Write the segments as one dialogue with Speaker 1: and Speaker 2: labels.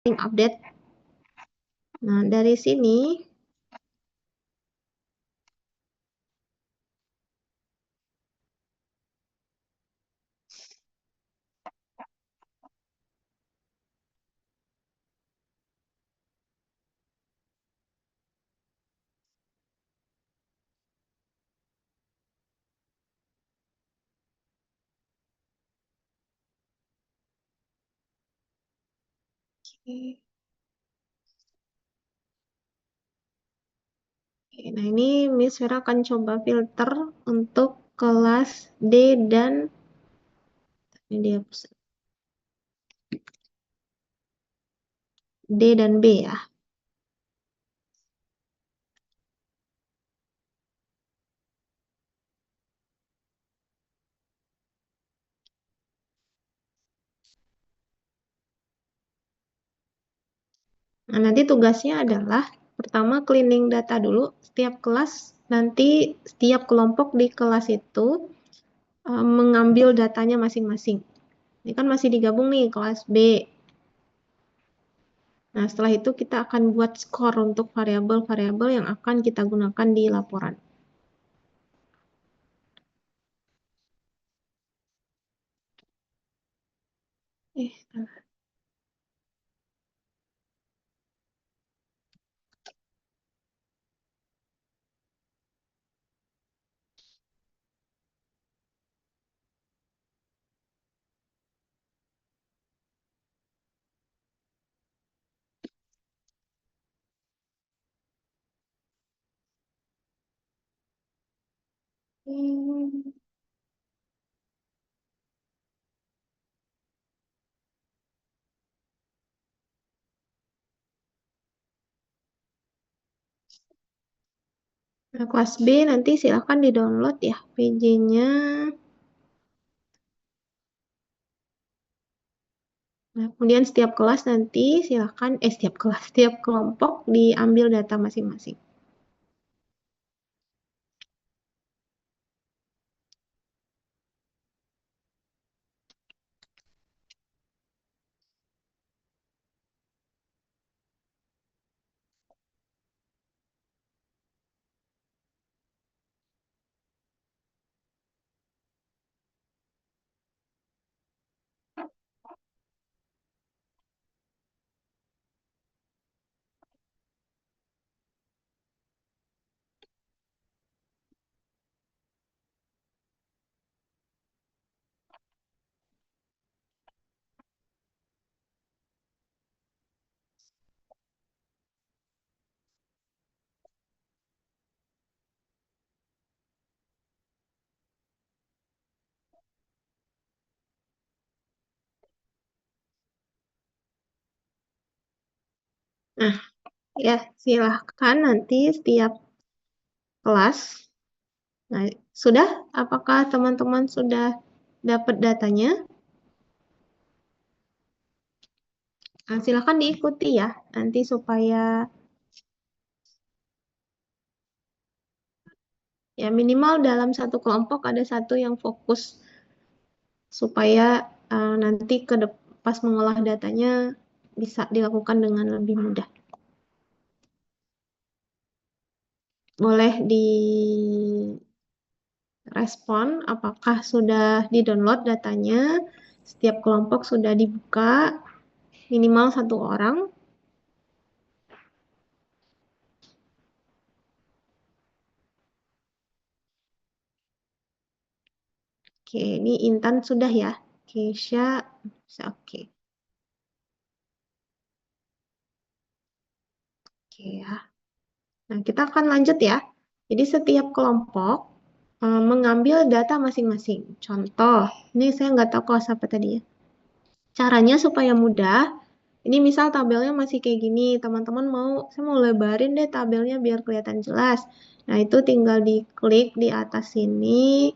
Speaker 1: masing-masing update. Nah, dari sini nah ini Miss Vera akan coba filter untuk kelas D dan ini dia D dan B ya. Nah, nanti tugasnya adalah pertama cleaning data dulu setiap kelas, nanti setiap kelompok di kelas itu mengambil datanya masing-masing. Ini kan masih digabung nih kelas B. Nah, setelah itu kita akan buat skor untuk variabel-variabel yang akan kita gunakan di laporan. Salah. Hmm. Nah, kelas B nanti silahkan di-download ya PJ-nya. Nah, kemudian setiap kelas nanti silahkan, setiap kelas, setiap kelompok diambil data masing-masing. Nah, ya silahkan nanti setiap kelas. Nah, sudah? Apakah teman-teman sudah dapat datanya? Nah, silahkan diikuti ya, nanti supaya ya minimal dalam satu kelompok ada satu yang fokus supaya nanti pas mengolah datanya bisa dilakukan dengan lebih mudah. Boleh direspon apakah sudah di-download datanya, setiap kelompok sudah dibuka, minimal satu orang. Oke, ini Intan sudah ya. Keisha, bisa oke. Oke ya. Nah, kita akan lanjut ya. Jadi setiap kelompok mengambil data masing-masing. Contoh, ini saya nggak tahu kelas apa tadi ya. Caranya supaya mudah, ini misal tabelnya masih kayak gini, teman-teman saya mau lebarin deh tabelnya biar kelihatan jelas. Nah, itu tinggal diklik di atas sini.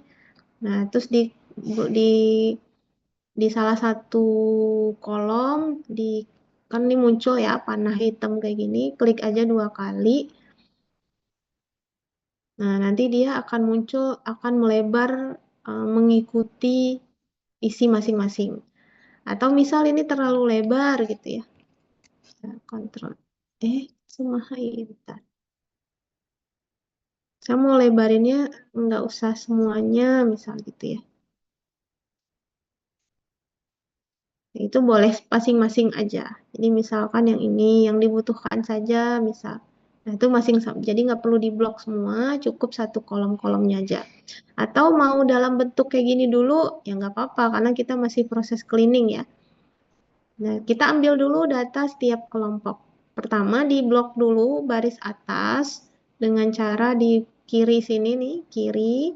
Speaker 1: Nah, terus di di salah satu kolom kan ini muncul ya panah hitam kayak gini, klik aja 2 kali. Nah, nanti dia akan muncul, akan melebar mengikuti isi masing-masing. Atau misal ini terlalu lebar gitu ya. Kontrol. Semaha bentar. Saya mau lebarinnya nggak usah semuanya, misal gitu ya. Itu boleh masing-masing aja. Jadi misalkan yang ini yang dibutuhkan saja, misal. Nah itu masing jadi nggak perlu diblok semua, cukup satu kolom-kolomnya aja. Atau mau dalam bentuk kayak gini dulu, ya nggak apa-apa karena kita masih proses cleaning ya. Nah kita ambil dulu data setiap kelompok. Pertama di blok dulu baris atas dengan cara di kiri sini nih, kiri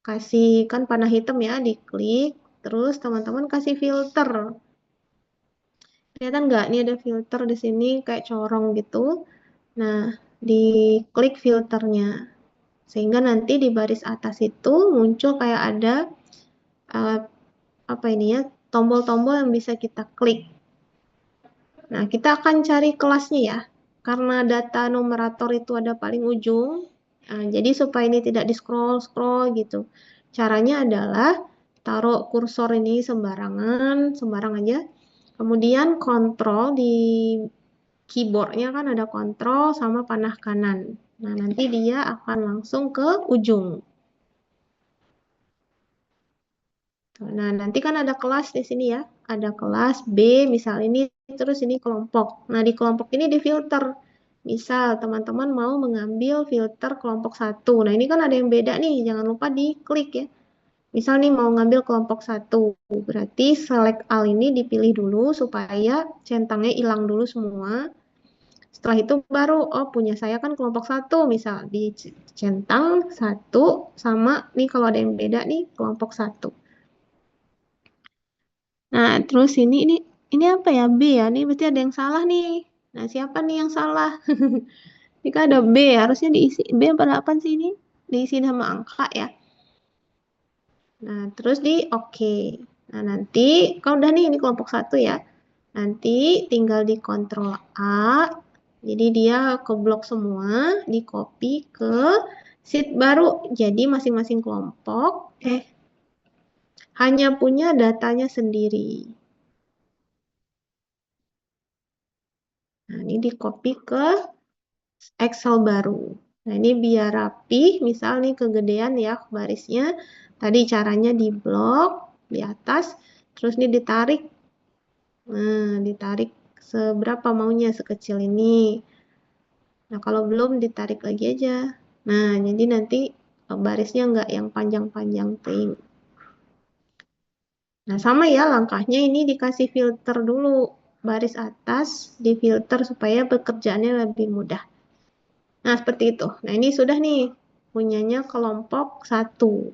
Speaker 1: kasih kan panah hitam ya, diklik, terus teman-teman kasih filter. Kelihatan nggak? Ini ada filter di sini kayak corong gitu. Nah, diklik filternya. Sehingga nanti di baris atas itu muncul kayak ada eh, apa ini ya, tombol-tombol yang bisa kita klik. Nah, kita akan cari kelasnya ya. Karena data numerator itu ada paling ujung. Nah, jadi supaya ini tidak di-scroll-scroll gitu. Caranya adalah taruh kursor ini sembarangan, sembarang aja. Kemudian kontrol di keyboardnya kan ada kontrol sama panah kanan. Nah, nanti dia akan langsung ke ujung. Nah, nanti kan ada kelas di sini ya. Ada kelas B, misal ini, terus ini kelompok. Nah, di kelompok ini difilter. Misal teman-teman mau mengambil filter kelompok satu. Nah, ini kan ada yang beda nih, jangan lupa diklik ya. Misal nih mau ngambil kelompok satu, berarti select all ini dipilih dulu supaya centangnya hilang dulu semua. Setelah itu baru, oh punya saya kan kelompok satu, misal dicentang satu sama nih kalau ada yang beda nih kelompok satu. Nah, terus ini apa ya? B ya. Ini berarti ada yang salah nih. Nah, siapa nih yang salah? Ini kan ada B, harusnya diisi B apa 8 sih ini? Diisi sama angka ya. Nah, terus di oke. Nah, nanti kalau udah nih ini kelompok satu ya. Nanti tinggal di Ctrl A. Jadi dia ke blok semua, di copy ke sheet baru. Jadi masing-masing kelompok hanya punya datanya sendiri. Nah, ini di copy ke Excel baru. Nah, ini biar rapi, misal nih kegedean ya barisnya. Tadi caranya di blok di atas, terus ini ditarik. Nah, ditarik seberapa maunya, sekecil ini. Nah, kalau belum ditarik lagi aja. Nah, jadi nanti barisnya nggak yang panjang-panjang ting. Nah, sama ya langkahnya ini dikasih filter dulu. Baris atas difilter supaya pekerjaannya lebih mudah. Nah, seperti itu. Nah, ini sudah nih punyanya kelompok satu.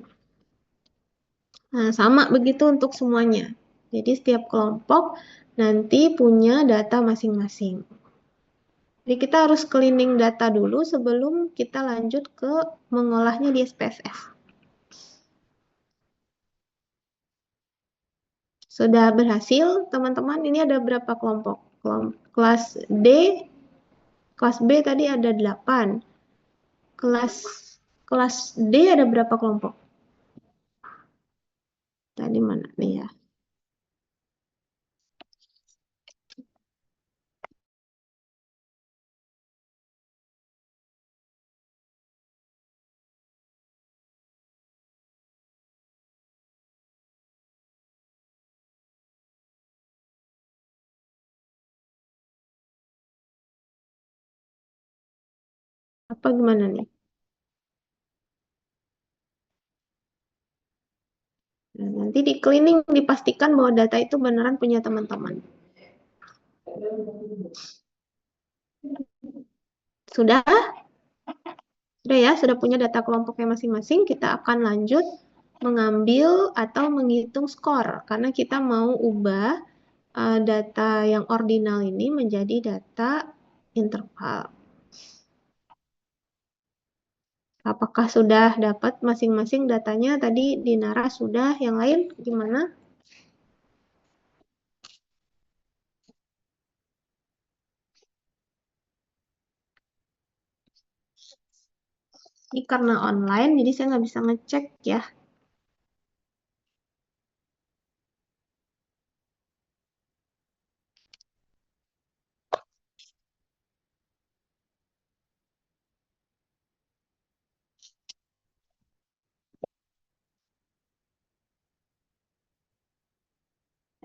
Speaker 1: Nah, sama begitu untuk semuanya. Jadi setiap kelompok nanti punya data masing-masing. Jadi kita harus cleaning data dulu sebelum kita lanjut ke mengolahnya di SPSS. Sudah berhasil, teman-teman. Ini ada berapa kelompok? Kelas D, kelas B tadi ada 8. Kelas kelas D ada berapa kelompok? Tadi mana nih ya? Apa gimana nih? Nah, nanti di cleaning dipastikan bahwa data itu beneran punya teman-teman. Sudah? Sudah ya, sudah punya data kelompoknya masing-masing, kita akan lanjut mengambil atau menghitung skor karena kita mau ubah data yang ordinal ini menjadi data interval. Apakah sudah dapat masing-masing datanya? Tadi di Nara sudah, yang lain gimana? Ini karena online, jadi saya nggak bisa ngecek ya.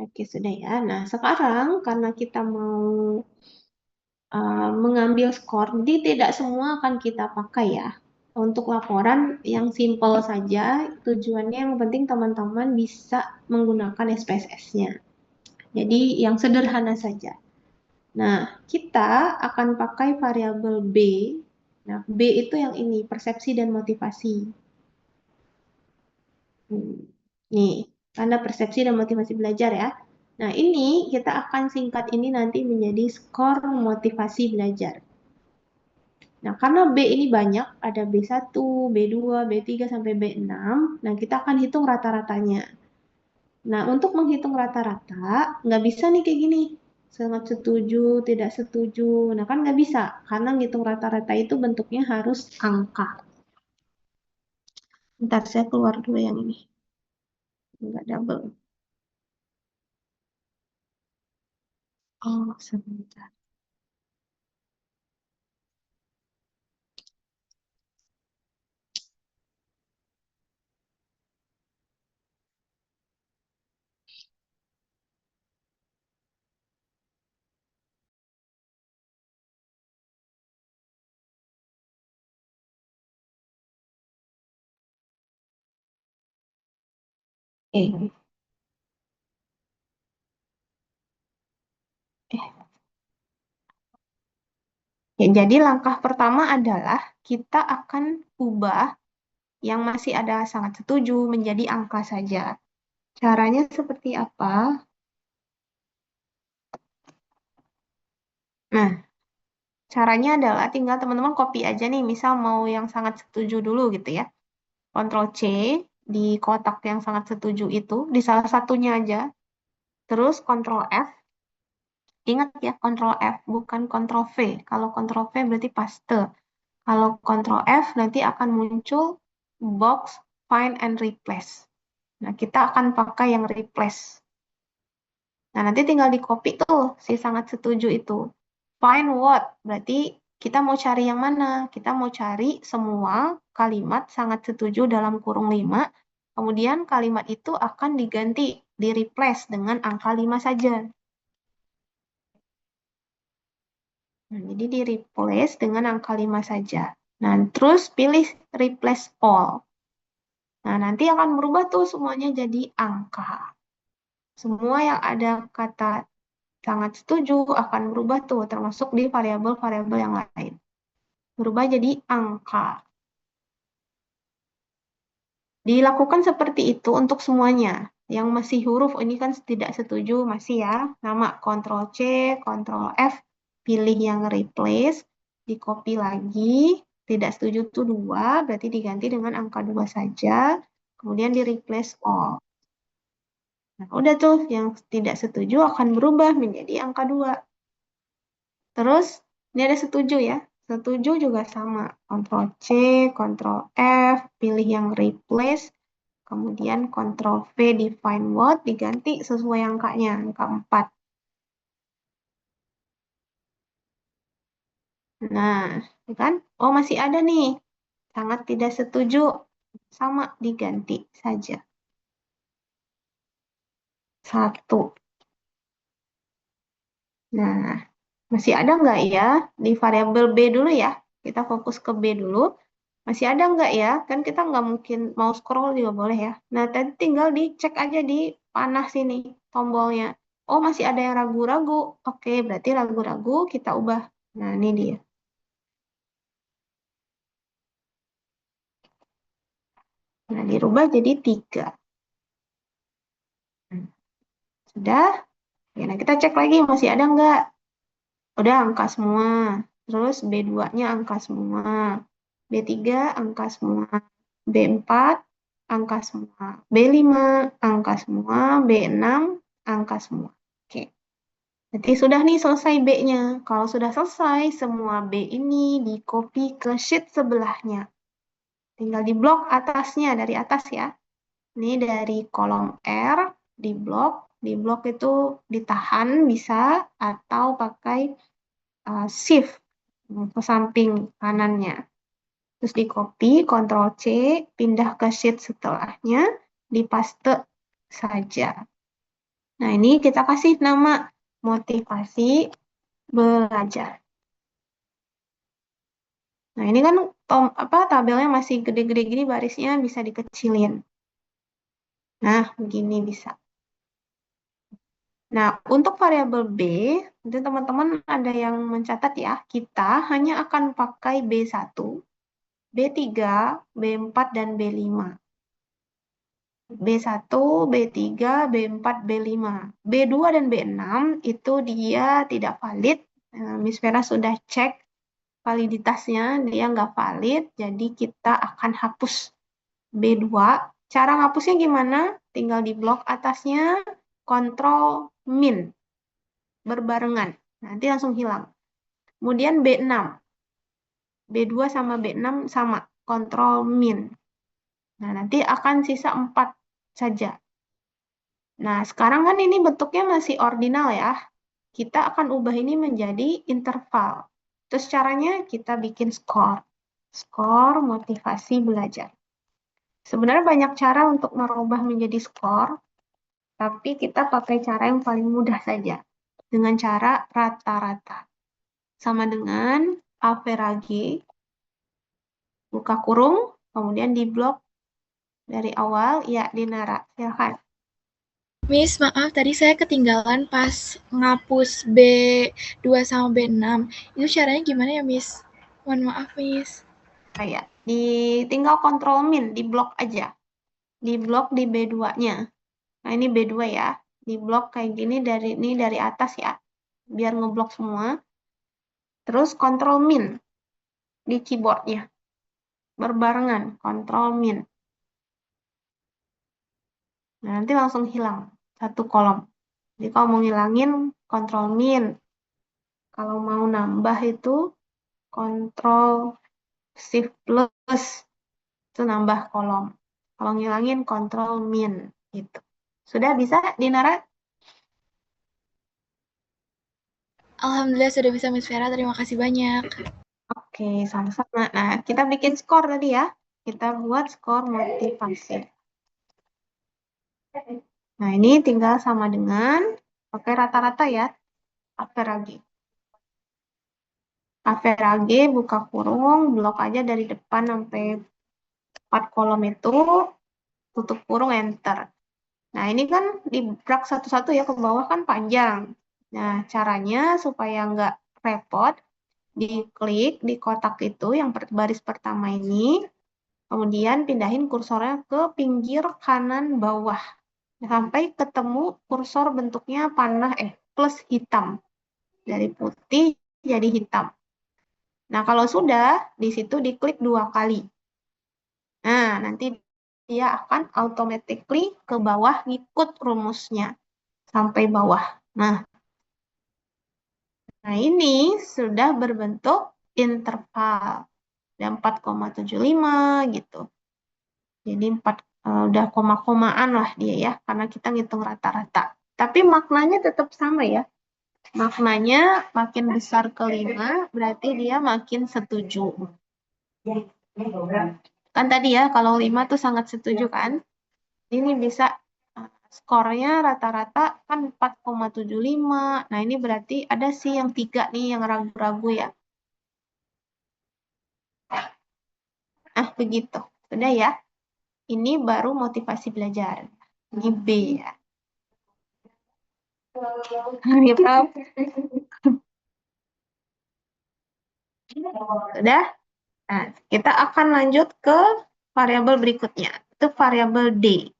Speaker 1: Oke, sudah ya. Nah, sekarang karena kita mau mengambil skor, jadi tidak semua akan kita pakai ya. Untuk laporan yang simple saja, tujuannya yang penting teman-teman bisa menggunakan SPSS-nya. Jadi yang sederhana saja. Nah, kita akan pakai variabel B. Nah, B itu yang ini, persepsi dan motivasi. Hmm, Nih, tanda persepsi dan motivasi belajar ya. Nah, ini kita akan singkat ini nanti menjadi skor motivasi belajar. Nah, karena B ini banyak, ada B1, B2, B3, sampai B6. Nah, kita akan hitung rata-ratanya. Nah, untuk menghitung rata-rata, nggak bisa nih kayak gini. Sangat setuju, tidak setuju. Nah, kan nggak bisa. Karena ngitung rata-rata itu bentuknya harus angka. Ntar saya keluar dulu yang ini. Nggak double. Oh, sebentar. Eh, eh. Ya, jadi langkah pertama adalah kita akan ubah yang masih ada sangat setuju menjadi angka saja. Caranya seperti apa? Nah, caranya adalah tinggal teman-teman copy aja nih, misal mau yang sangat setuju dulu gitu ya. Ctrl C di kotak yang sangat setuju itu, di salah satunya aja. Terus Ctrl F, ingat ya Ctrl F bukan Ctrl V. Kalau Ctrl V berarti paste. Kalau Ctrl F nanti akan muncul box find and replace. Nah, kita akan pakai yang replace. Nah, nanti tinggal di copy tuh si sangat setuju itu. Find what? Berarti kita mau cari yang mana? Kita mau cari semua kalimat sangat setuju dalam kurung 5. Kemudian kalimat itu akan diganti, di-replace dengan angka 5 saja. Nah, jadi di-replace dengan angka 5 saja. Nah, terus pilih replace all. Nah, nanti akan berubah tuh semuanya jadi angka. Semua yang ada kata sangat setuju akan berubah tuh, termasuk di variabel-variabel yang lain. Berubah jadi angka. Dilakukan seperti itu untuk semuanya. Yang masih huruf ini kan tidak setuju masih ya. Nama Ctrl C, Ctrl F, pilih yang replace, di copy lagi. Tidak setuju itu 2, berarti diganti dengan angka 2 saja. Kemudian di replace all. Nah, udah tuh yang tidak setuju akan berubah menjadi angka 2. Terus ini ada setuju ya. Setuju juga sama. Ctrl C, Ctrl F, pilih yang replace, kemudian Ctrl V di find what, diganti sesuai angkanya, angka 4. Nah, ya kan? Oh, masih ada nih. Sangat tidak setuju. Sama, diganti saja. 1. Nah, masih ada nggak ya? Di variabel B dulu ya. Kita fokus ke B dulu. Masih ada nggak ya? Kan kita nggak mungkin mau scroll juga boleh ya. Nah, tadi tinggal dicek aja di panah sini tombolnya. Oh, masih ada yang ragu-ragu. Oke, berarti ragu-ragu kita ubah. Nah, ini dia. Nah, dirubah jadi 3. Hmm, Sudah? Ya, nah kita cek lagi masih ada nggak? Udah angka semua. Terus B2-nya angka semua. B3 angka semua. B4 angka semua. B5 angka semua. B6 angka semua. Oke. Berarti sudah nih selesai B-nya. Kalau sudah selesai, semua B ini di copy ke sheet sebelahnya. Tinggal di blok atasnya, dari atas ya. Ini dari kolom R, di blok itu ditahan bisa, atau pakai shift ke samping kanannya. Terus di copy, Ctrl C, pindah ke sheet setelahnya, dipaste saja. Nah, ini kita kasih nama motivasi belajar. Nah, ini kan tabelnya masih gede-gede gini, barisnya bisa dikecilin. Nah, begini bisa. Nah, untuk variabel B, itu teman-teman ada yang mencatat ya, kita hanya akan pakai B1, B3, B4, dan B5. B1, B3, B4, B5. B2 dan B6 itu dia tidak valid. Miss Vera sudah cek validitasnya, dia nggak valid, jadi kita akan hapus B2. Cara ngapusnya gimana? Tinggal di blok atasnya, Ctrl Min, berbarengan. Nanti langsung hilang. Kemudian B6. B2 sama B6 sama, Ctrl Min. Nah, nanti akan sisa 4 saja. Nah, sekarang kan ini bentuknya masih ordinal ya. Kita akan ubah ini menjadi interval. Terus caranya kita bikin skor. Skor motivasi belajar. Sebenarnya banyak cara untuk merubah menjadi skor, tapi kita pakai cara yang paling mudah saja. Dengan cara rata-rata. Sama dengan average, buka kurung, kemudian di blok dari awal, ya Dinara, silahkan.
Speaker 2: Miss, maaf tadi saya ketinggalan pas ngapus B2 sama B6. Itu caranya gimana ya, Miss? Mohon maaf, Miss.
Speaker 1: Kayak tinggal kontrol min, di blok aja. Di blok di B2-nya. Nah, ini B2 ya. Di blok kayak gini dari atas ya. Biar ngeblok semua. Terus kontrol min di keyboardnya. Berbarengan, kontrol min. Nah, nanti langsung hilang satu kolom. Jadi kalau mau ngilangin, kontrol min. Kalau mau nambah itu, kontrol shift plus. Itu nambah kolom. Kalau ngilangin, kontrol min. Gitu. Sudah bisa, Dinara?
Speaker 2: Alhamdulillah sudah bisa, Miss Vera. Terima kasih banyak.
Speaker 1: Oke, sama-sama. Nah, kita bikin skor tadi ya. Kita buat skor motivasi. Nah, ini tinggal sama dengan pakai rata-rata ya. Average. Average, buka kurung, blok aja dari depan sampai 4 kolom itu, tutup kurung, enter. Nah, ini kan di drag satu-satu ya, ke bawah kan panjang. Nah, caranya supaya nggak repot, diklik di kotak itu yang baris pertama ini, kemudian pindahin kursornya ke pinggir kanan bawah. Sampai ketemu kursor bentuknya panah plus hitam. Dari putih jadi hitam. Nah, kalau sudah, di situ diklik 2 kali. Nah, nanti dia akan automatically ke bawah ngikut rumusnya sampai bawah. Nah, ini sudah berbentuk interval. Ada 4,75 gitu. Jadi udah koma-komaan lah dia ya, karena kita ngitung rata-rata. Tapi maknanya tetap sama ya. Maknanya makin besar ke 5, berarti dia makin setuju. Kan tadi ya, kalau 5 tuh sangat setuju kan. Ini bisa skornya rata-rata kan 4,75. Nah, ini berarti ada sih yang 3 nih yang ragu-ragu ya. Nah, begitu. Sudah ya. Ini baru motivasi belajar. Ini B ya. Gitu. Sudah? Nah, kita akan lanjut ke variabel berikutnya. Itu variabel D.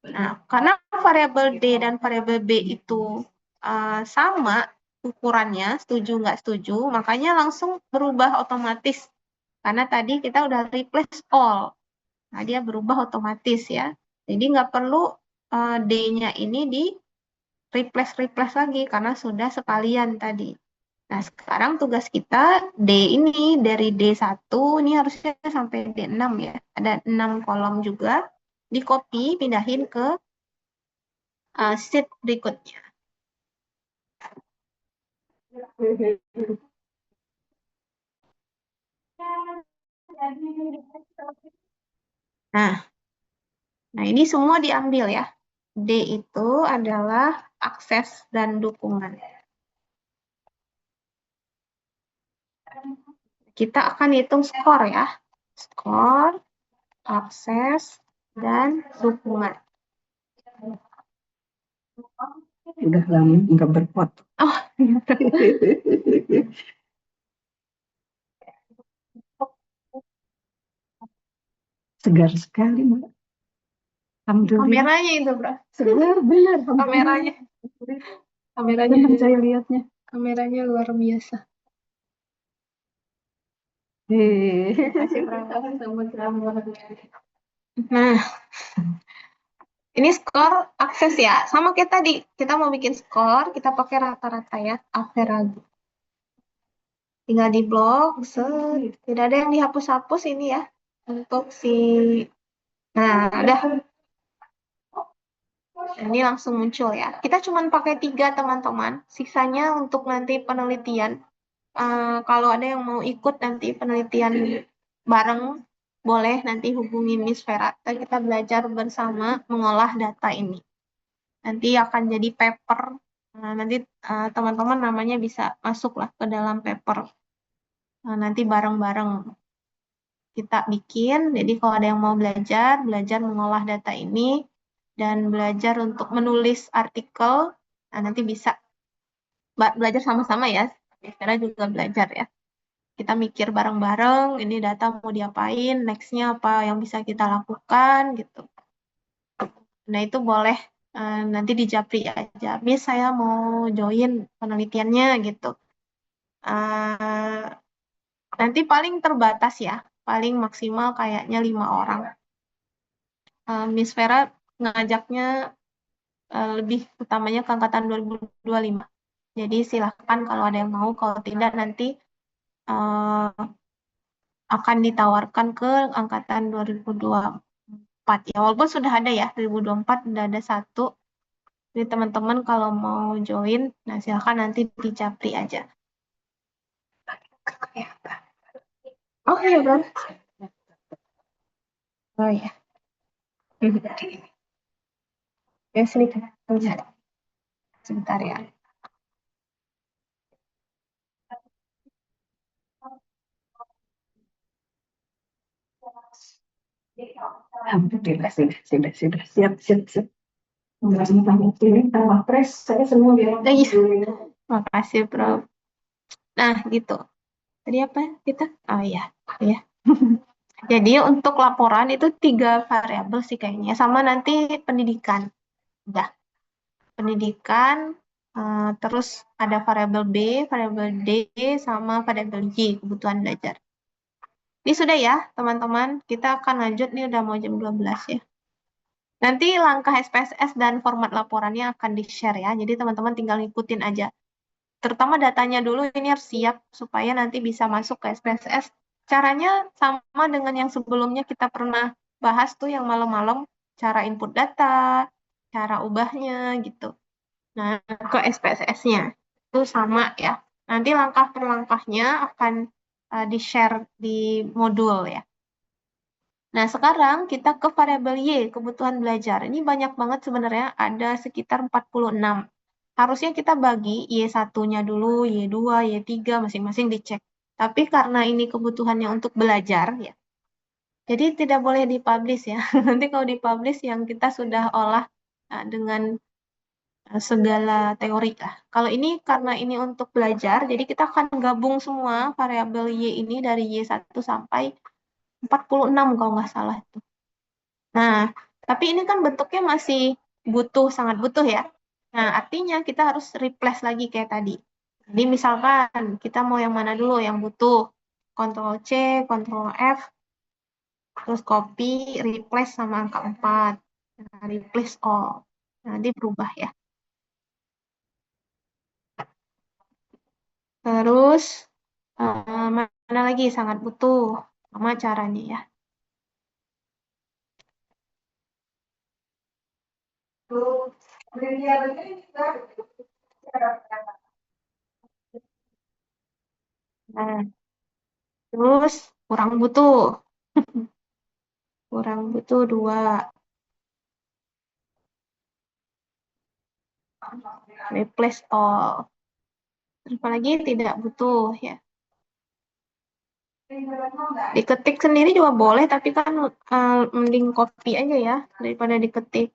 Speaker 1: Nah, karena variabel D dan variabel B itu sama ukurannya, setuju nggak setuju, makanya langsung berubah otomatis. Karena tadi kita udah replace all. Nah, dia berubah otomatis ya. Jadi nggak perlu D-nya ini di replace lagi karena sudah sekalian tadi. Nah, sekarang tugas kita D ini dari D1 ini harusnya sampai D6 ya. Ada 6 kolom juga. Di copy, pindahin ke sheet berikutnya. Nah, nah ini semua diambil ya. D itu adalah akses dan dukungan. Kita akan hitung skor ya. Skor, akses, dan dukungan.
Speaker 3: Udah lama nggak berfoto.
Speaker 1: Oh, iya.
Speaker 3: Segar sekali, Mbak. Alhamdulillah.
Speaker 1: Kameranya itu, bro.
Speaker 3: Segar, benar.
Speaker 1: Kameranya. Kameranya.
Speaker 3: Senang saya lihatnya.
Speaker 1: Kameranya luar biasa. Kasih perangkat sama. Nah, ini skor akses ya. Sama kayak tadi. Kita mau bikin skor, kita pakai rata-rata ya. Average. Tinggal di blok, set. Tidak ada yang dihapus-hapus ini ya. Untuk si... Nah, udah. Ini langsung muncul ya. Kita cuma pakai 3 teman-teman. Sisanya untuk nanti penelitian. Kalau ada yang mau ikut nanti penelitian bareng, boleh nanti hubungi Miss Vera. Kita belajar bersama mengolah data ini. Nanti akan jadi paper. Nanti teman-teman namanya bisa masuk lah ke dalam paper. Nanti bareng-bareng kita bikin. Jadi kalau ada yang mau belajar, belajar mengolah data ini dan belajar untuk menulis artikel, nanti bisa belajar sama-sama ya. Vera juga belajar ya. Kita mikir bareng-bareng, ini data mau diapain, next-nya apa yang bisa kita lakukan gitu. Nah itu boleh nanti di Japri aja. Miss saya mau join penelitiannya gitu. Eh, Nanti paling terbatas ya, paling maksimal kayaknya 5 orang. Miss Vera ngajaknya lebih utamanya ke angkatan 2025. Jadi silahkan kalau ada yang mau, kalau tidak nanti eh, akan ditawarkan ke angkatan 2024 ya. Walaupun sudah ada ya, 2024 sudah ada satu. Jadi teman-teman kalau mau join, nah silahkan nanti di Japri aja. Oh iya, Bro. Oh iya. Ya, sini kan. Sebentar ya.
Speaker 3: Alhamdulillah, sudah. Siap. Ini tambah pres, saya semua biar.
Speaker 1: Iya. Makasih, Bro. Nah, gitu. Tadi apa kita? Oh iya, ya. Jadi untuk laporan itu 3 variabel sih kayaknya. Sama nanti pendidikan. Udah. Pendidikan, terus ada variabel B, variabel D, sama variabel Y, kebutuhan belajar. Ini sudah ya, teman-teman. Kita akan lanjut, nih udah mau jam 12 ya. Nanti langkah SPSS dan format laporannya akan di-share ya. Jadi teman-teman tinggal ngikutin aja. Terutama datanya dulu ini harus siap supaya nanti bisa masuk ke SPSS. Caranya sama dengan yang sebelumnya kita pernah bahas tuh yang malam-malam, cara input data, cara ubahnya gitu. Nah, ke SPSS-nya itu sama ya. Nanti langkah per langkahnya akan di-share di modul ya. Nah, sekarang kita ke variabel Y, kebutuhan belajar. Ini banyak banget sebenarnya, ada sekitar 46. Harusnya kita bagi Y1-nya dulu, Y2, Y3, masing-masing dicek. Tapi karena ini kebutuhannya untuk belajar, ya, jadi tidak boleh dipublish ya. Nanti kalau dipublish yang kita sudah olah dengan segala teori lah. Kalau ini karena ini untuk belajar, jadi kita akan gabung semua variabel Y ini dari Y1 sampai 46 kalau nggak salah. Nah, tapi ini kan bentuknya masih butuh, sangat butuh ya. Nah, artinya kita harus replace lagi kayak tadi. Jadi misalkan kita mau yang mana dulu yang butuh. Ctrl C, Ctrl F, terus copy, replace sama angka 4. Nah, replace all. Nanti berubah ya. Terus, mana lagi sangat butuh. Sama caranya ya. Nah, terus kurang butuh. Kurang butuh 2. replace all. Apalagi tidak butuh ya. Diketik sendiri juga boleh, tapi kan mending copy aja ya daripada diketik.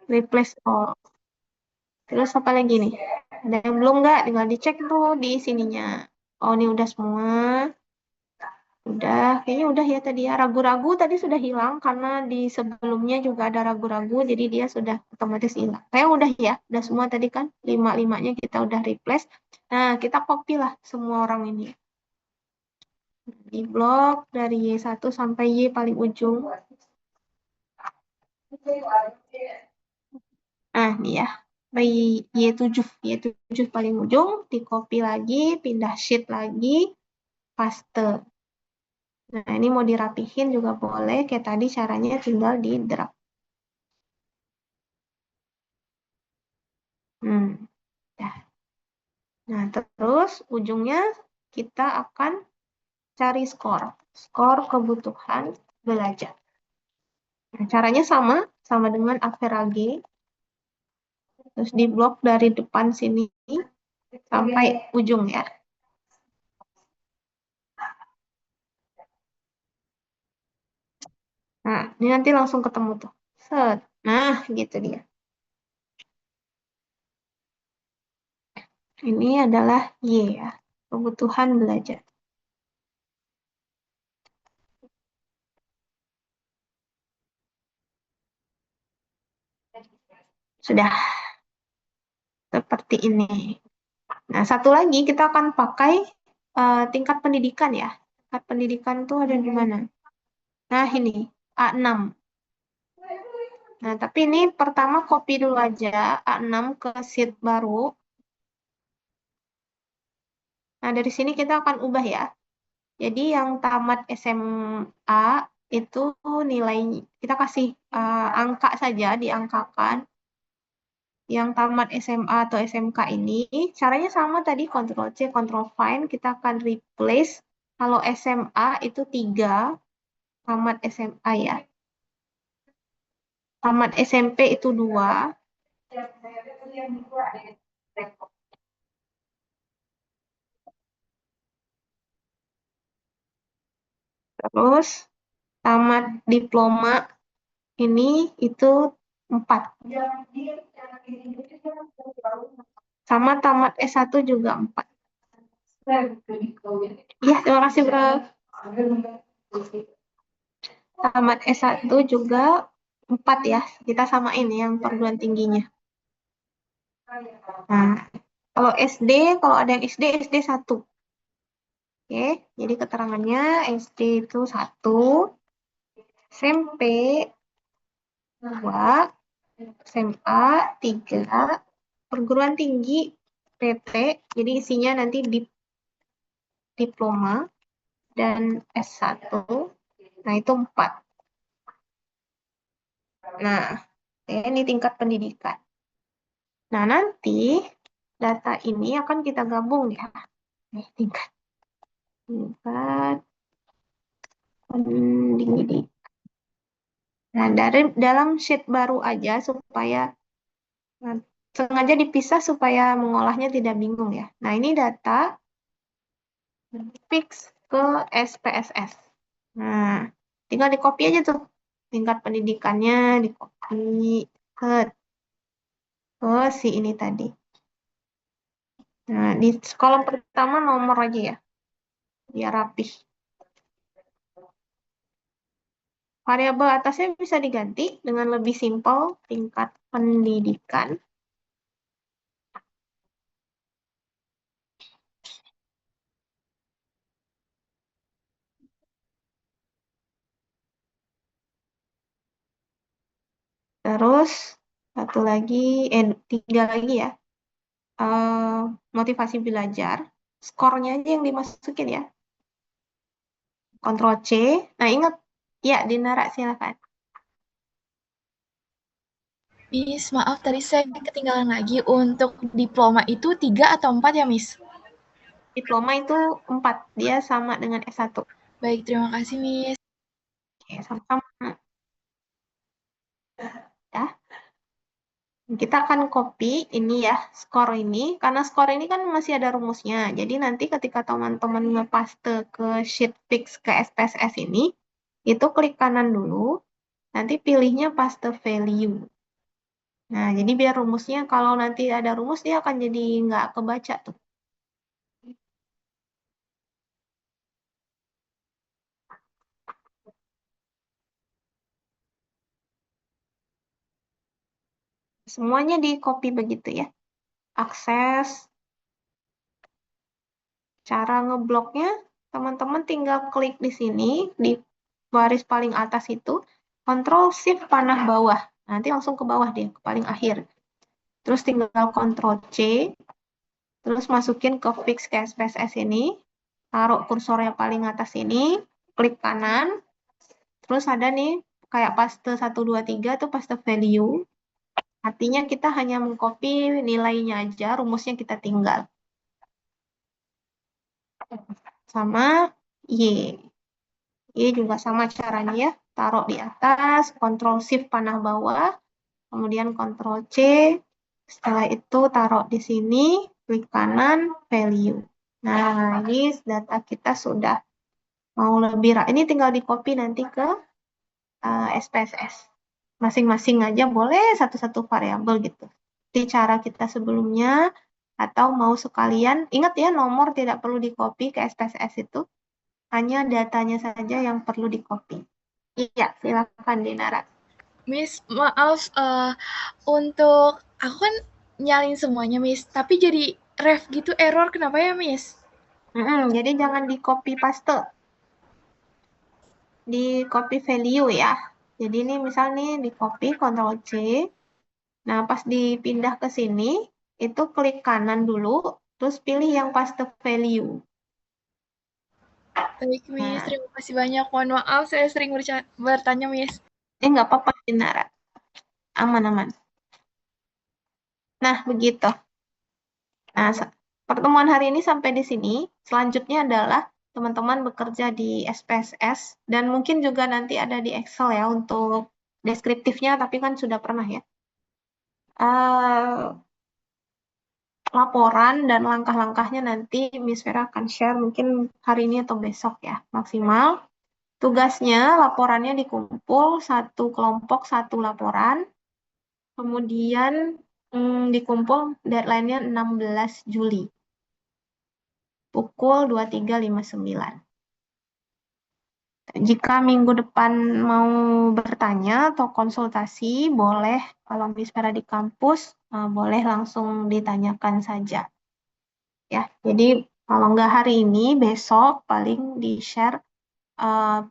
Speaker 1: Replace all. Terus apa lagi nih? Ada yang belum nggak? Tinggal dicek tuh di sininya. Oh, ini udah semua. Udah, kayaknya udah ya tadi ya. Ragu-ragu tadi sudah hilang karena di sebelumnya juga ada ragu-ragu, jadi dia sudah otomatis hilang. Kayak udah ya, udah semua tadi kan. Lima-limanya kita udah replace. Nah, kita copy lah semua orang ini. Di blok dari Y1 sampai Y paling ujung. Nah, nih ya. Dari Y7, Y7 paling ujung, di copy lagi, pindah sheet lagi, paste. Nah, ini mau dirapihin juga boleh. Kayak tadi caranya tinggal di drag. Dah. Nah, terus ujungnya kita akan cari skor. Skor kebutuhan belajar. Nah, caranya sama dengan average. Terus di blok dari depan sini sampai ujung ya. Nah, ini nanti langsung ketemu tuh. Set. Nah, gitu dia. Ini adalah Y ya, kebutuhan belajar. Sudah seperti ini. Nah, satu lagi kita akan pakai tingkat pendidikan ya. Tingkat pendidikan tuh ada di mana? Nah, ini A6. Nah, tapi ini pertama copy dulu aja A6 ke sheet baru. Nah, dari sini kita akan ubah ya. Jadi yang tamat SMA itu nilai kita kasih angka saja, diangkakan. Yang tamat SMA atau SMK ini caranya sama tadi, Ctrl C, Ctrl Find, kita akan replace. Kalau SMA itu 3, tamat SMA ya. Tamat SMP itu 2. Terus tamat diploma ini itu 4. Sama tamat S1 juga 4. Iya, terima kasih, Bro. Tamat S1 juga 4 ya. Kita samain yang perguruan tingginya. Nah, kalau SD, kalau ada yang SD 1. Oke, jadi keterangannya SD itu 1, SMP 2, SMA 3, perguruan tinggi PT, jadi isinya nanti diploma dan S1. Nah, itu 4. Nah, ini tingkat pendidikan. Nah, nanti data ini akan kita gabung ya. Tingkat pendidikan. Nah, dari dalam sheet baru aja supaya sengaja dipisah supaya mengolahnya tidak bingung ya. Nah, ini data fix ke SPSS. Nah, tinggal di copy aja tuh. Tingkat pendidikannya di copy ke si ini tadi. Nah, di kolom pertama nomor aja ya. Biar rapih. Variabel atasnya bisa diganti dengan lebih simpel, tingkat pendidikan. Terus, satu lagi, 3 lagi ya. Motivasi belajar. Skornya aja yang dimasukin ya. Ctrl C. Nah, ingat. Ya, Dinara, silakan.
Speaker 2: Miss, maaf tadi saya ketinggalan lagi. Untuk diploma itu 3 atau 4 ya, Miss?
Speaker 1: Diploma itu 4. Dia sama dengan S1.
Speaker 2: Baik, terima kasih, Miss.
Speaker 1: Oke, sama-sama. Ya. Kita akan copy ini ya, skor ini. Karena skor ini kan masih ada rumusnya. Jadi nanti ketika teman-teman ngepaste ke sheet fix ke SPSS ini, itu klik kanan dulu, nanti pilihnya paste value. Nah, jadi biar rumusnya, kalau nanti ada rumus, dia akan jadi nggak kebaca tuh. Semuanya di copy begitu ya. Akses, cara ngebloknya, teman-teman tinggal klik di sini, di baris paling atas itu, Ctrl Shift panah bawah. Nanti langsung ke bawah deh, ke paling akhir. Terus tinggal Ctrl C, terus masukin ke fix ke SPSS ini, taruh kursornya paling atas ini, klik kanan, terus ada nih, kayak paste 1, 2, 3 tuh paste value. Artinya kita hanya mengcopy nilainya aja, rumusnya kita tinggal. Sama Y. Y juga sama caranya ya. Taruh di atas, Ctrl Shift panah bawah, kemudian Ctrl C. Setelah itu taruh di sini, klik kanan, value. Nah, ini data kita sudah mau lebih. Ini tinggal di copy nanti ke SPSS. Masing-masing aja boleh satu-satu variabel gitu. Di cara kita sebelumnya, atau mau sekalian, ingat ya nomor tidak perlu di copy ke SPSS itu, hanya datanya saja yang perlu di copy. Iya, silakan Dinara.
Speaker 2: Miss, maaf, untuk aku kan nyalin semuanya, Miss, tapi jadi ref gitu error, kenapa ya, Miss?
Speaker 1: Jadi jangan di copy paste, di copy value ya. Jadi ini misal nih di copy Ctrl C. Nah, pas dipindah ke sini, itu klik kanan dulu, terus pilih yang paste value.
Speaker 2: Baik, Miss,
Speaker 1: Nah,
Speaker 2: terima kasih banyak. Mohon maaf, saya sering bertanya, Miss.
Speaker 1: nggak apa-apa Dinara. Aman-aman. Nah, begitu. Nah, pertemuan hari ini sampai di sini. Selanjutnya adalah teman-teman bekerja di SPSS dan mungkin juga nanti ada di Excel ya untuk deskriptifnya, tapi kan sudah pernah ya. Laporan dan langkah-langkahnya nanti Miss Vera akan share mungkin hari ini atau besok ya, maksimal. Tugasnya, laporannya dikumpul satu kelompok, satu laporan. Kemudian dikumpul deadline-nya 16 Juli. Pukul 23.59. Jika minggu depan mau bertanya atau konsultasi, boleh kalau Miss Vera di kampus, boleh langsung ditanyakan saja. Ya, jadi kalau nggak hari ini, besok paling di-share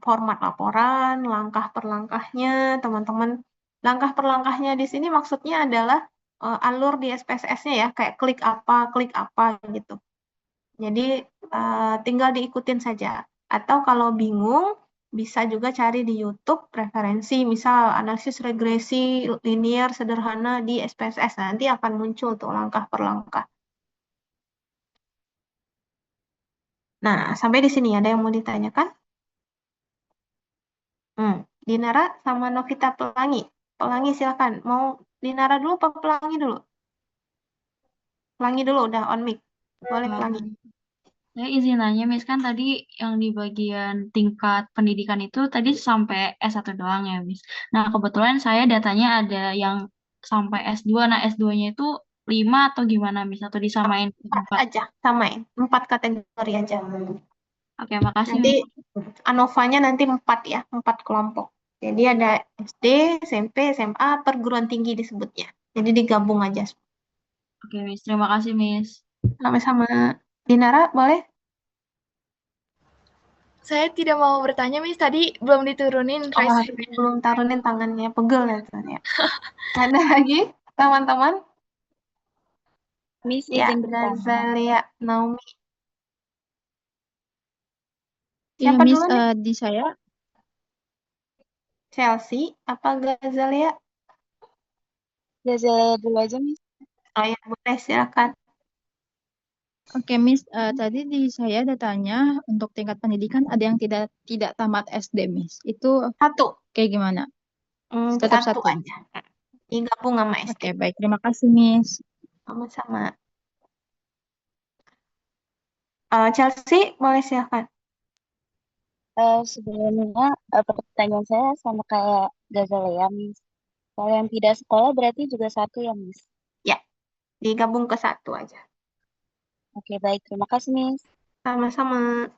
Speaker 1: format laporan, langkah per langkahnya, teman-teman. Langkah per langkahnya di sini maksudnya adalah alur di SPSS-nya ya, kayak klik apa gitu. Jadi tinggal diikutin saja. Atau kalau bingung, bisa juga cari di YouTube referensi, misal analisis regresi linear sederhana di SPSS. Nanti akan muncul tuh langkah per langkah. Nah, sampai di sini ada yang mau ditanyakan? Dinara sama Novita Pelangi. Pelangi silakan. Mau Dinara dulu apa Pelangi dulu? Pelangi dulu udah on mic. Boleh Pelangi.
Speaker 4: Saya izin nanya, Miss, kan tadi yang di bagian tingkat pendidikan itu tadi sampai S1 doang ya, Miss. Nah, kebetulan saya datanya ada yang sampai S2. Nah, S2-nya itu 5 atau gimana, Miss? Atau disamain ke
Speaker 1: 4
Speaker 4: 4?
Speaker 1: aja, samain. 4 kategori aja.
Speaker 4: Oke, makasih,
Speaker 1: Nanti
Speaker 4: Miss.
Speaker 1: ANOVA-nya nanti 4 ya, 4 kelompok. Jadi ada SD, SMP, SMA, perguruan tinggi disebutnya. Jadi digabung aja.
Speaker 4: Oke, Miss. Terima kasih, Miss.
Speaker 1: Sama-sama. Dinara, boleh?
Speaker 2: Saya tidak mau bertanya, Miss. Tadi belum diturunin
Speaker 1: Oh,
Speaker 2: raise hand.
Speaker 1: belum taruhin tangannya, pegel ya soalnya. Ada lagi, teman-teman?
Speaker 5: Miss
Speaker 1: Ya,
Speaker 5: izin bertanya.
Speaker 1: Gazalia Naomi.
Speaker 5: Iya,
Speaker 1: Siapa
Speaker 5: Miss,
Speaker 1: dulu nih?
Speaker 5: di saya.
Speaker 1: Chelsea apa Gazalia?
Speaker 5: Gazelea dulu aja, Miss.
Speaker 1: Oh ya, boleh silakan.
Speaker 5: Oke, Miss, tadi di saya datanya untuk tingkat pendidikan ada yang tidak tamat SD, Miss. Itu
Speaker 1: Satu.
Speaker 5: kayak gimana? Tetap
Speaker 1: Satu
Speaker 5: satu.
Speaker 1: aja. digabung sama SD.
Speaker 5: Oke, baik. Terima kasih, Miss.
Speaker 1: Sama-sama. Chelsea, boleh silakan.
Speaker 4: Sebelumnya pertanyaan saya sama kayak Gazalea, Miss. Kalau yang tidak sekolah berarti juga satu ya, Miss.
Speaker 1: Ya, digabung ke satu aja.
Speaker 4: Oke, baik. Terima kasih, Miss.
Speaker 1: Sama-sama.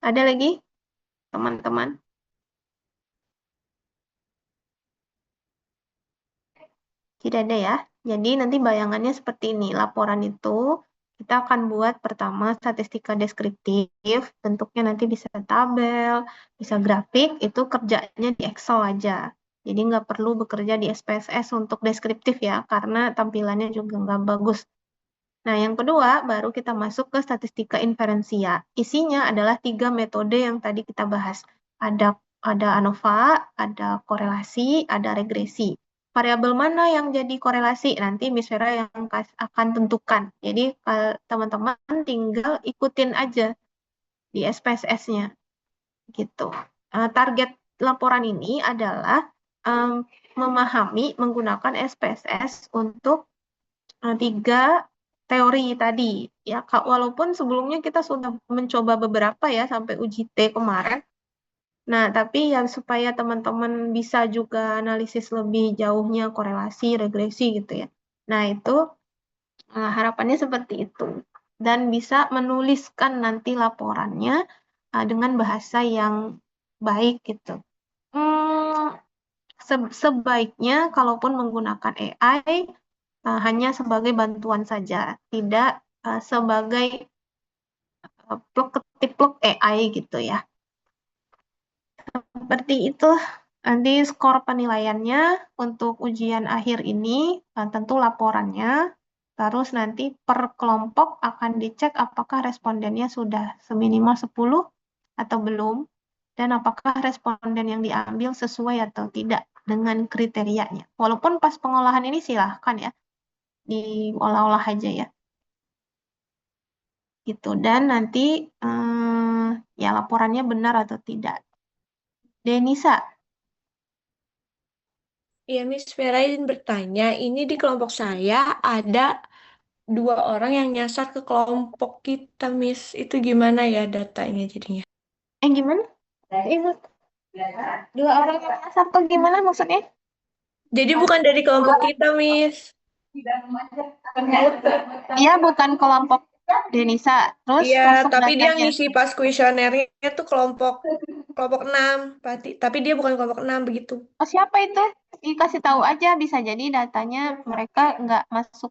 Speaker 1: Ada lagi, teman-teman? Tidak ada ya. Jadi nanti bayangannya seperti ini. Laporan itu kita akan buat pertama statistika deskriptif. Bentuknya nanti bisa tabel, bisa grafik. Itu kerjanya di Excel aja. Jadi nggak perlu bekerja di SPSS untuk deskriptif ya, karena tampilannya juga nggak bagus. Nah, yang kedua, baru kita masuk ke statistika inferensia. Isinya adalah 3 metode yang tadi kita bahas. Ada ANOVA, ada korelasi, ada regresi. Variabel mana yang jadi korelasi? Nanti Miss Vera yang akan tentukan. Jadi, teman-teman tinggal ikutin aja di SPSS-nya. Gitu. Target laporan ini adalah memahami menggunakan SPSS untuk 3 teori tadi ya Kak, walaupun sebelumnya kita sudah mencoba beberapa ya sampai uji T kemarin. Nah, tapi ya supaya teman-teman bisa juga analisis lebih jauhnya korelasi, regresi gitu ya. Nah, itu harapannya seperti itu. Dan bisa menuliskan nanti laporannya dengan bahasa yang baik gitu. Sebaiknya kalaupun menggunakan AI hanya sebagai bantuan saja, tidak sebagai plug AI gitu ya. Seperti itu nanti skor penilaiannya untuk ujian akhir ini, tentu laporannya, terus nanti per kelompok akan dicek apakah respondennya sudah seminimal 10 atau belum, dan apakah responden yang diambil sesuai atau tidak dengan kriterianya. Walaupun pas pengolahan ini silahkan ya, diolah-olah aja ya. Gitu. Dan nanti ya laporannya benar atau tidak. Denisa,
Speaker 6: Iya, Miss Vera izin bertanya, ini di kelompok saya ada 2 orang yang nyasar ke kelompok kita, Miss. Itu gimana ya datanya jadinya?
Speaker 1: gimana? Ibu, 2 orang yang nyasar tuh gimana maksudnya?
Speaker 6: Jadi bukan dari kelompok kita, Miss.
Speaker 1: Iya, bukan kelompok Denisa. Terus
Speaker 6: Iya,
Speaker 1: masuk
Speaker 6: tapi dia
Speaker 1: datanya.
Speaker 6: ngisi pas kuesionernya tuh kelompok 6. Tapi dia bukan kelompok 6 begitu.
Speaker 1: Oh, siapa itu? Dikasih tahu aja, bisa jadi datanya mereka nggak masuk.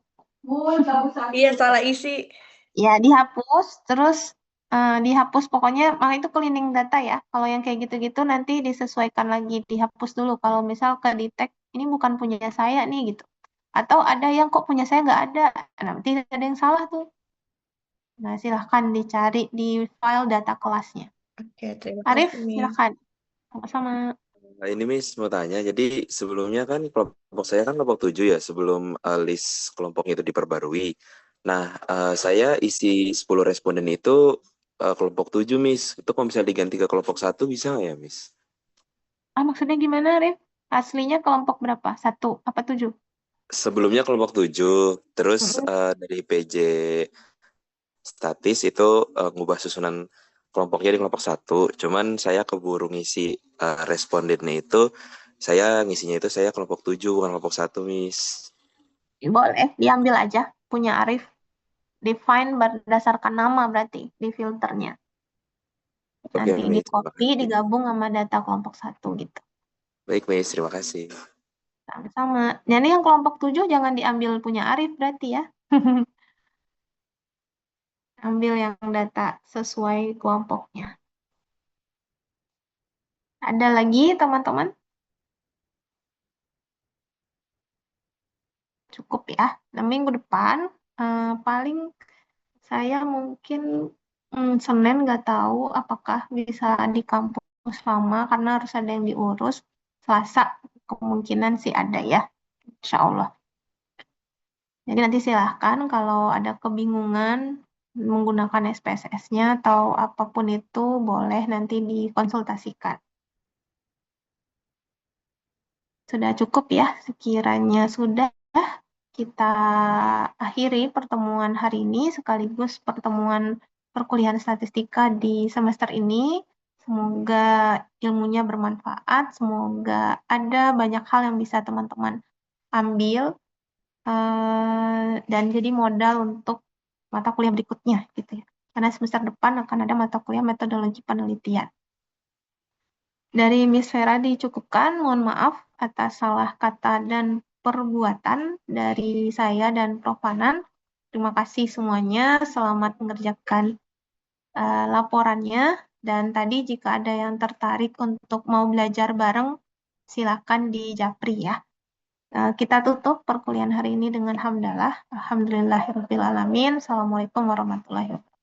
Speaker 6: Iya, salah isi.
Speaker 1: Ya, dihapus, terus dihapus pokoknya, malah itu cleaning data ya. Kalau yang kayak gitu-gitu nanti disesuaikan lagi, dihapus dulu. Kalau misal ke detect, ini bukan punya saya nih gitu. Atau ada yang kok punya saya nggak ada. Nah, nanti ada yang salah tuh. Nah, silahkan dicari di file data kelasnya.
Speaker 6: Oke, terima
Speaker 1: Arif,
Speaker 6: kasih, Miss.
Speaker 1: silahkan. Sama-sama.
Speaker 7: Nah, ini Miss mau tanya, jadi sebelumnya kan kelompok saya kan kelompok 7 ya, sebelum list kelompoknya itu diperbarui. Nah, saya isi 10 responden itu kelompok 7 Miss. Itu kalau misalnya diganti ke kelompok 1 bisa nggak ya Miss?
Speaker 1: Maksudnya gimana, Arif? Aslinya kelompok berapa? 1 apa 7?
Speaker 7: Sebelumnya kelompok 7, terus dari PJ statis itu ngubah susunan kelompoknya di kelompok 1. Cuman saya keburu ngisi respondennya itu, saya ngisinya itu saya kelompok 7 bukan kelompok 1 Miss.
Speaker 1: Boleh, diambil aja. Punya Arif. Define berdasarkan nama berarti di filternya.
Speaker 7: Oke
Speaker 1: Nanti di
Speaker 7: Miss, terima
Speaker 1: copy,
Speaker 7: kasih.
Speaker 1: digabung sama data kelompok 1 gitu.
Speaker 7: Baik Miss, terima kasih.
Speaker 1: Sama-sama. Jadi yang kelompok 7 jangan diambil punya Arif berarti ya. Ambil yang data sesuai kelompoknya. Ada lagi teman-teman? Cukup ya. Nah, minggu depan paling saya mungkin Senin nggak tahu apakah bisa di kampus lama karena harus ada yang diurus. Selasa kemungkinan sih ada ya, Insya Allah. Jadi nanti silahkan kalau ada kebingungan menggunakan SPSS-nya atau apapun itu boleh nanti dikonsultasikan. Sudah cukup ya, sekiranya sudah kita akhiri pertemuan hari ini sekaligus pertemuan perkuliahan statistika di semester ini. Semoga ilmunya bermanfaat, semoga ada banyak hal yang bisa teman-teman ambil dan jadi modal untuk mata kuliah berikutnya gitu ya. Karena semester depan akan ada mata kuliah metodologi penelitian. Dari Miss Vera dicukupkan, mohon maaf atas salah kata dan perbuatan dari saya dan Prof. Hanan. Terima kasih semuanya, selamat mengerjakan laporannya. Dan tadi jika ada yang tertarik untuk mau belajar bareng, silakan di Japri ya. Kita tutup perkuliahan hari ini dengan hamdalah. Alhamdulillahirrahmanirrahim. Assalamualaikum warahmatullahi wabarakatuh.